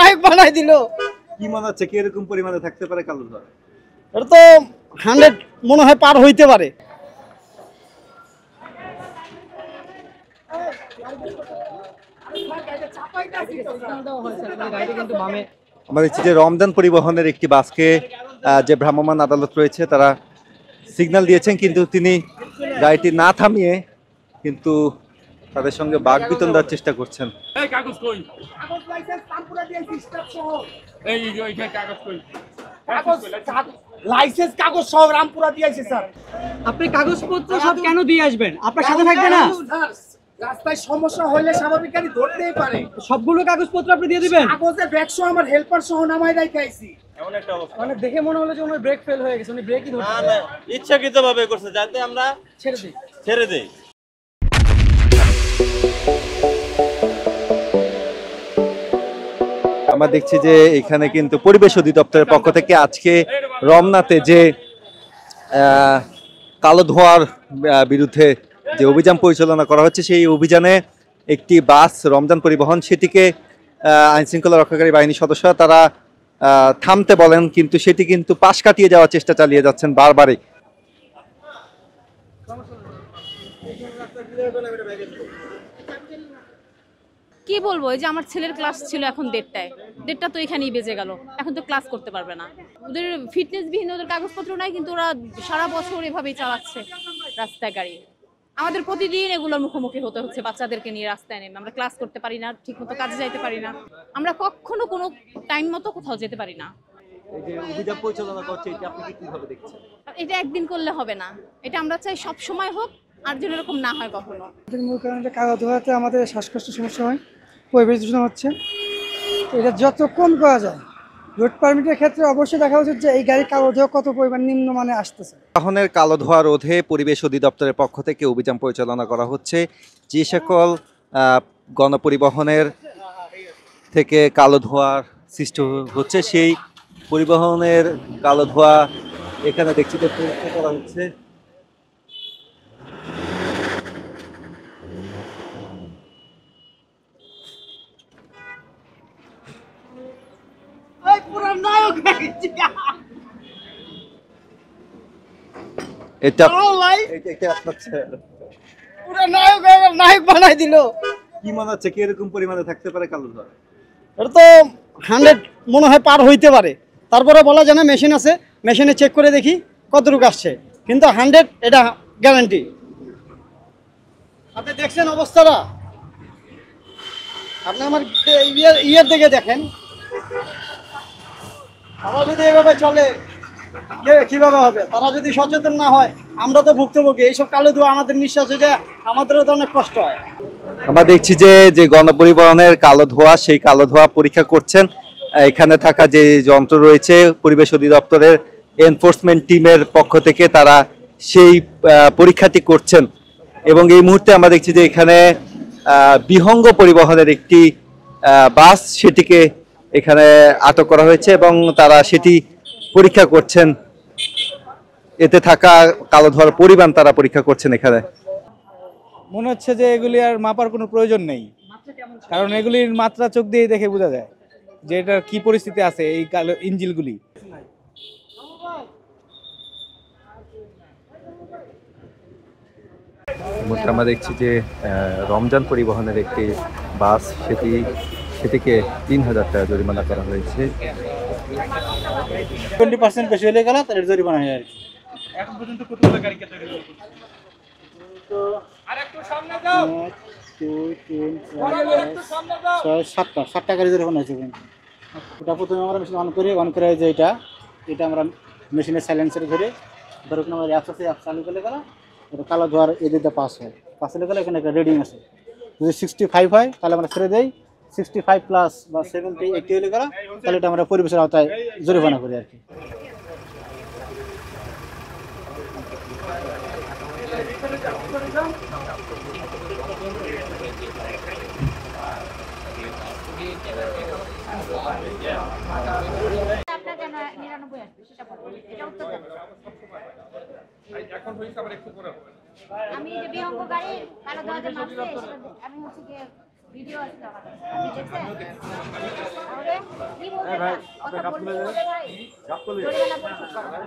নায়ক বানাই দিল। কি মনে হচ্ছে কি এরকম পরিমাণে থাকতে পারে কালো ধোঁয়া? এটা তো 100 মনে হয় পার হইতে পারে। আমরা দেখছি যে রমজান পরিবহনের একটি বাসকে যে ভ্রাম্যমাণ আদালত রয়েছে তারা সিগন্যাল দিয়েছেন, কিন্তু তিনি গাড়িটি না থামিয়ে কিন্তু তাদের সঙ্গে বাকবিতণ্ডা দেওয়ার চেষ্টা করছেন। লাইসেন্স কাগজ সব রামপুরা দিয়েছে স্যার। আপনি কাগজপত্র সব কেন দিয়ে আসবেন? আপনার সাথে থাকবে না? রাস্তায় সমস্যা হলে স্বাভাবিক গাড়ি ধরতেই পারে। সবগুলো কাগজপত্র আপনি দিয়ে দিবেন? কাগজে ব্যাগ সহ আমার হেল্পার সহ নামাই রাখাইছি। এমন একটা অবস্থা মানে দেখে মনে হলো যে ওনার ব্রেক ফেল হয়ে গেছে, উনি ব্রেকই ধরতে না ইচ্ছাকৃতভাবে করছে যাতে আমরা ছেড়ে দেই। আমরা দেখছি যে এখানে কিন্তু পরিবেশ অধিদপ্তরের পক্ষ থেকে আজকে রমনাতে যে কালো ধোঁয়ার বিরুদ্ধে যে অভিযান পরিচালনা করা হচ্ছে, সেই অভিযানে একটি বাস রমজান পরিবহন সেটিকে আইনশৃঙ্খলা রক্ষাকারী বাহিনীর সদস্যরা তারা থামতে বলেন, কিন্তু সেটি কিন্তু পাশ কাটিয়ে যাওয়ার চেষ্টা চালিয়ে যাচ্ছেন বারবারই। কি বলবো, এই যে আমার ছেলের ক্লাস ছিল এখন 1:30 তো এখানেই বেজে গেল, এখন তো ক্লাস করতে পারবে না। ওদের ফিটনেসবিহীন, ওদের কাগজপত্র নাই, কিন্তু ওরা সারা বছর এভাবেই চালাচ্ছে রাস্তায় গাড়ি। আমাদের প্রতিদিন এগুলোর মুখোমুখি হতে হচ্ছে, বাচ্চাদেরকে নিয়ে রাস্তায় নেমে আমরা ক্লাস করতে পারি না, ঠিক মতো কাজে যাইতে পারি না, আমরা কখনো কোনো টাইম মতো কোথাও যেতে পারি না। এই যে অভিযান পরিচালনা করছে এটা আপনি কিভাবে দেখছেন? এটা একদিন করলে হবে না, এটা আমরা চাই সব সময় হোক, আর যেন এরকম না হয় কখনো। মূল কারণটা কাগজ ধোয়াতে আমাদের শ্বাসকষ্টের সমস্যা হয়, পরিবেশ দূষণ হচ্ছে। এটা যত কম করা যায়। রোড পারমিটের ক্ষেত্রে অবশ্যই দেখা উচিত যে এই গাড়ির কাগজ ধোয়া কত পরিমাণ নিম্নমানে আসতেছে। বাহনের কালো ধোঁয়া রোধে পরিবেশ অধিদপ্তরের পক্ষ থেকে অভিযান পরিচালনা করা হচ্ছে। যে সকল গণপরিবহনের থেকে কালো ধোঁয়ার সৃষ্টি হচ্ছে, সেই পরিবহনের কালো ধোঁয়া এখানে দেখছি যে পরীক্ষা করা হচ্ছে। এটা নায়ক বানাই দিল। কি মনে হচ্ছে কি এরকম পরিমাণে থাকতে পারে কালো ধোঁয়া? এটা তো 100 মনে হয় পার হইতে পারে। তারপরে বলা যায় না, মেশিন আছে, মেশিনে চেক করে দেখি কতটুকু আসছে, কিন্তু 100 এটা গ্যারান্টি। আপনি দেখছেন অবস্থাটা, আপনি আমার ইয়ের দিকে দেখেন। তারা যদি এভাবে চলে কিভাবে হবে? তারা যদি সচেতন না হয়, আমরা তো ভুক্তভোগী। এইসব কালো ধোঁয়া আমাদের নিঃশ্বাসে যায়, আমাদেরও তো অনেক কষ্ট হয়। আমরা দেখছি যে যে গণপরিবহনের কালো ধোঁয়া, সেই কালো ধোঁয়া পরীক্ষা করছেন এখানে থাকা যে যন্ত্র রয়েছে পরিবেশ অধিদপ্তরের এনফোর্সমেন্ট টিমের পক্ষ থেকে, তারা সেই পরীক্ষাটি করছেন। এবং এই মুহূর্তে আমরা দেখছি যে এখানে বিহঙ্গ পরিবহনের একটি বাস, সেটিকে এখানে আটক করা হয়েছে এবং তারা সেটি পরীক্ষা করছেন। এতে থাকা কালো ধোঁয়ার পরিমাণ তারা পরীক্ষা করছেন এখানে। মনে হচ্ছে যে এগুলি আর মাপার কোনো প্রয়োজন নেই, কারণ এগুলির মাত্রা চোখ দিয়ে দেখে বোঝা যায় যে এটা কি পরিস্থিতি আছে এই কালো ইঞ্জিনগুলি। আমরা দেখছি যে রমজান পরিবহনের একটি বাস, সেটিকে 3000 টাকা জরিমানা করা হয়েছে। 20% বেশি হলে গেল তার জরিমানা হয় আর কি। এখন পর্যন্ত কতগুলো গাড়িকে তৈরি করতে? আরেকটু সামনে যাও। 1 2 3 4 5 6 7টা গাড়ি জরিমানা হয়েছে। ওটা প্রথমে আমরা মেশিন অন করে যে এটা আমরা মেশিনের সাইলেন্সার ধরে ধরো কোনো অ্যাপস আছে, অ্যাপ চালু করলে গেল এটা কালো ধোয়ার এদিকে পাস হয়। পাস হলে গেলে এখানে একটা রিডিং আছে, যদি 65 হয় তাহলে আমরা ছেড়ে দেই, 65 প্লাস বা 70 80 হলে গেল তাহলে এটা আমরা পরিবেশের আওতায় জরিমানা করি আর কি। আমি যে বিহঙ্গ গাড়ি কালো ধোঁয়াতে মারছে, আমি হচ্ছে গিয়ে ভিডিও আছে তো আমার কাছে। আপনি দেখছেন? তাহলে কি বলতে চান? অত বলতে ভাই জরিমানা পরিশোধ করো।